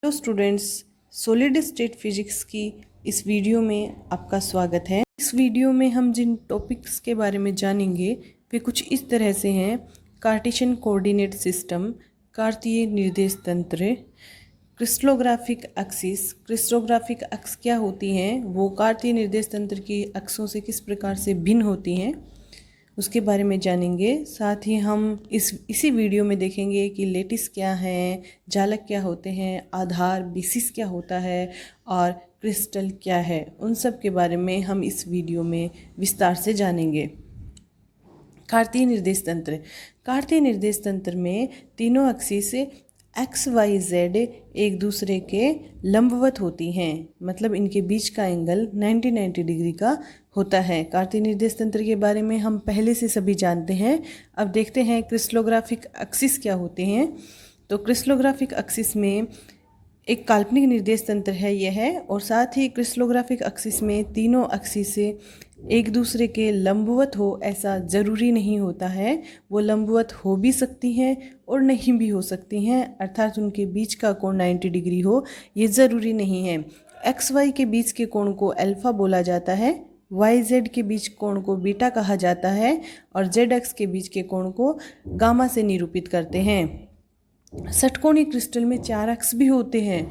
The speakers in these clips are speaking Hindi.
Hello students, solid state physics की इस वीडियो में आपका स्वागत है। इस वीडियो में हम जिन टॉपिक्स के बारे में जानेंगे वे कुछ इस तरह से हैं। कार्टेशियन कोऑर्डिनेट सिस्टम, कार्तीय निर्देश तंत्र, क्रिस्टलोग्राफिक एक्सिस। क्रिस्टलोग्राफिक एक्स क्या होती हैं, वो कार्तीय निर्देश तंत्र की अक्षों से किस प्रकार से भिन्न होती हैं, उसके बारे में जानेंगे। साथ ही हम इसी वीडियो में देखेंगे कि लेटिस क्या है, जालक क्या होते हैं, आधार बेसिस क्या होता है और क्रिस्टल क्या है। उन सब के बारे में हम इस वीडियो में विस्तार से जानेंगे। कार्तीय निर्देश तंत्र। कार्तीय निर्देश तंत्र में तीनों एक्सिस एक्स वाई जेड एक दूसरे के लंबवत होती हैं, मतलब इनके बीच का एंगल 90 डिग्री का होता है। कार्तीय निर्देश तंत्र के बारे में हम पहले से सभी जानते हैं। अब देखते हैं क्रिस्टलोग्राफिक एक्सिस क्या होते हैं। तो क्रिस्टलोग्राफिक एक्सिस में एक काल्पनिक निर्देश तंत्र है यह है, और साथ ही क्रिस्टलोग्राफिक एक्सिस में तीनों एक्सिस से एक दूसरे के लंबवत हो ऐसा ज़रूरी नहीं होता है। वो लंबवत हो भी सकती हैं और नहीं भी हो सकती हैं, अर्थात उनके बीच का कोण 90 डिग्री हो ये ज़रूरी नहीं है। एक्स वाई के बीच के कोण को अल्फ़ा बोला जाता है, वाई जेड के बीच कोण को बीटा कहा जाता है और जेड एक्स के बीच के कोण को गामा से निरूपित करते हैं। षटकोणीय क्रिस्टल में 4 अक्ष भी होते हैं।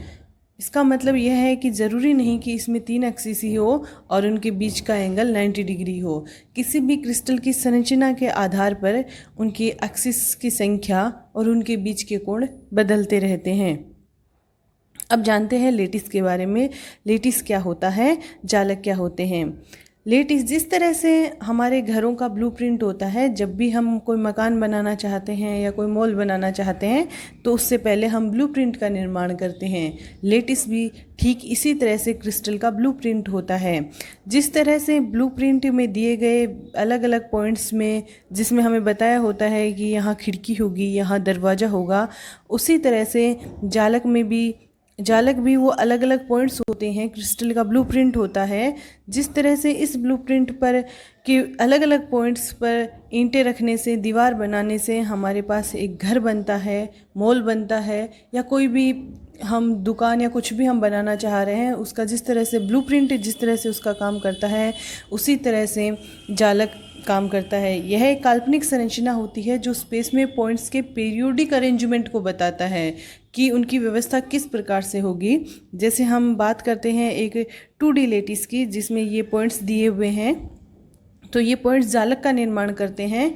इसका मतलब यह है कि ज़रूरी नहीं कि इसमें 3 एक्सिस ही हो और उनके बीच का एंगल 90 डिग्री हो। किसी भी क्रिस्टल की संरचना के आधार पर उनकी एक्सिस की संख्या और उनके बीच के कोण बदलते रहते हैं। अब जानते हैं लेटिस के बारे में। लेटिस क्या होता है, जालक क्या होते हैं। लेटिस जिस तरह से हमारे घरों का ब्लूप्रिंट होता है, जब भी हम कोई मकान बनाना चाहते हैं या कोई मॉल बनाना चाहते हैं तो उससे पहले हम ब्लूप्रिंट का निर्माण करते हैं। लेटिस भी ठीक इसी तरह से क्रिस्टल का ब्लूप्रिंट होता है। जिस तरह से ब्लूप्रिंट में दिए गए अलग अलग पॉइंट्स में जिसमें हमें बताया होता है कि यहाँ खिड़की होगी, यहाँ दरवाज़ा होगा, उसी तरह से जालक भी वो अलग अलग पॉइंट्स होते हैं, क्रिस्टल का ब्लूप्रिंट होता है। जिस तरह से इस ब्लूप्रिंट पर कि अलग अलग पॉइंट्स पर ईंटें रखने से, दीवार बनाने से हमारे पास एक घर बनता है, मॉल बनता है, या कोई भी हम दुकान या कुछ भी हम बनाना चाह रहे हैं, उसका जिस तरह से ब्लूप्रिंट जिस तरह से उसका काम करता है उसी तरह से जालक काम करता है। यह एक काल्पनिक संरचना होती है जो स्पेस में पॉइंट्स के पीरियोडिक अरेंजमेंट को बताता है कि उनकी व्यवस्था किस प्रकार से होगी। जैसे हम बात करते हैं एक 2D लेटिस की, जिसमें ये पॉइंट्स दिए हुए हैं, तो ये पॉइंट्स जालक का निर्माण करते हैं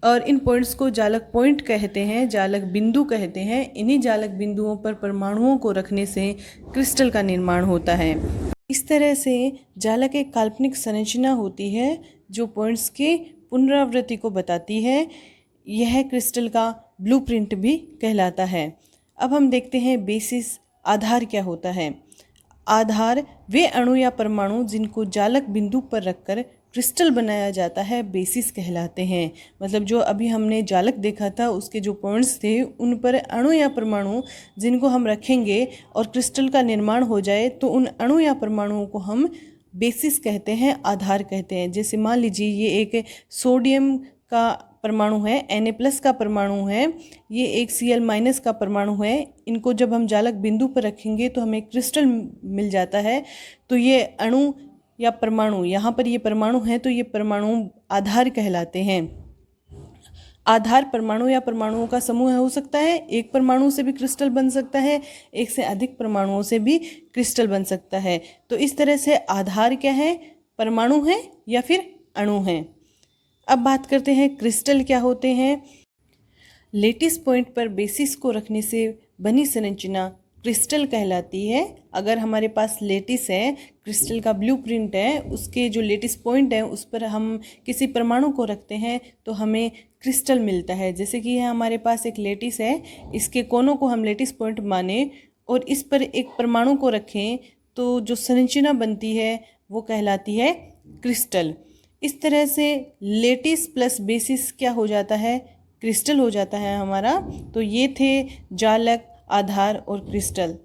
और इन पॉइंट्स को जालक पॉइंट कहते हैं, जालक बिंदु कहते हैं। इन्हीं जालक बिंदुओं पर परमाणुओं को रखने से क्रिस्टल का निर्माण होता है। इस तरह से जालक एक काल्पनिक संरचना होती है जो पॉइंट्स के पुनरावृत्ति को बताती है। यह क्रिस्टल का ब्लूप्रिंट भी कहलाता है। अब हम देखते हैं बेसिस, आधार क्या होता है। आधार वे अणु या परमाणु जिनको जालक बिंदु पर रखकर क्रिस्टल बनाया जाता है, बेसिस कहलाते हैं। मतलब जो अभी हमने जालक देखा था उसके जो पॉइंट्स थे उन पर अणु या परमाणु जिनको हम रखेंगे और क्रिस्टल का निर्माण हो जाए तो उन अणु या परमाणुओं को हम बेसिस कहते हैं, आधार कहते हैं। जैसे मान लीजिए ये एक सोडियम का परमाणु है, Na+ का परमाणु है, ये एक Cl- का परमाणु है। इनको जब हम जालक बिंदु पर रखेंगे तो हमें क्रिस्टल मिल जाता है। तो ये अणु या परमाणु, यहाँ पर ये परमाणु है तो ये परमाणु आधार कहलाते हैं। आधार परमाणु या परमाणुओं का समूह हो सकता है। एक परमाणु से भी क्रिस्टल बन सकता है, एक से अधिक परमाणुओं से भी क्रिस्टल बन सकता है। तो इस तरह से आधार क्या है, परमाणु है या फिर अणु है। अब बात करते हैं क्रिस्टल क्या होते हैं। लेटिस पॉइंट पर बेसिस को रखने से बनी संरचना क्रिस्टल कहलाती है। अगर हमारे पास लेटिस है, क्रिस्टल का ब्लूप्रिंट है, उसके जो लेटिस पॉइंट है उस पर हम किसी परमाणु को रखते हैं तो हमें क्रिस्टल मिलता है। जैसे कि यह हमारे पास एक लेटिस है, इसके कोनों को हम लेटिस पॉइंट माने और इस पर एक परमाणु को रखें तो जो संरचना बनती है वो कहलाती है क्रिस्टल। इस तरह से लेटिस प्लस बेसिस क्या हो जाता है, क्रिस्टल हो जाता है हमारा। तो ये थे जालक, आधार और क्रिस्टल।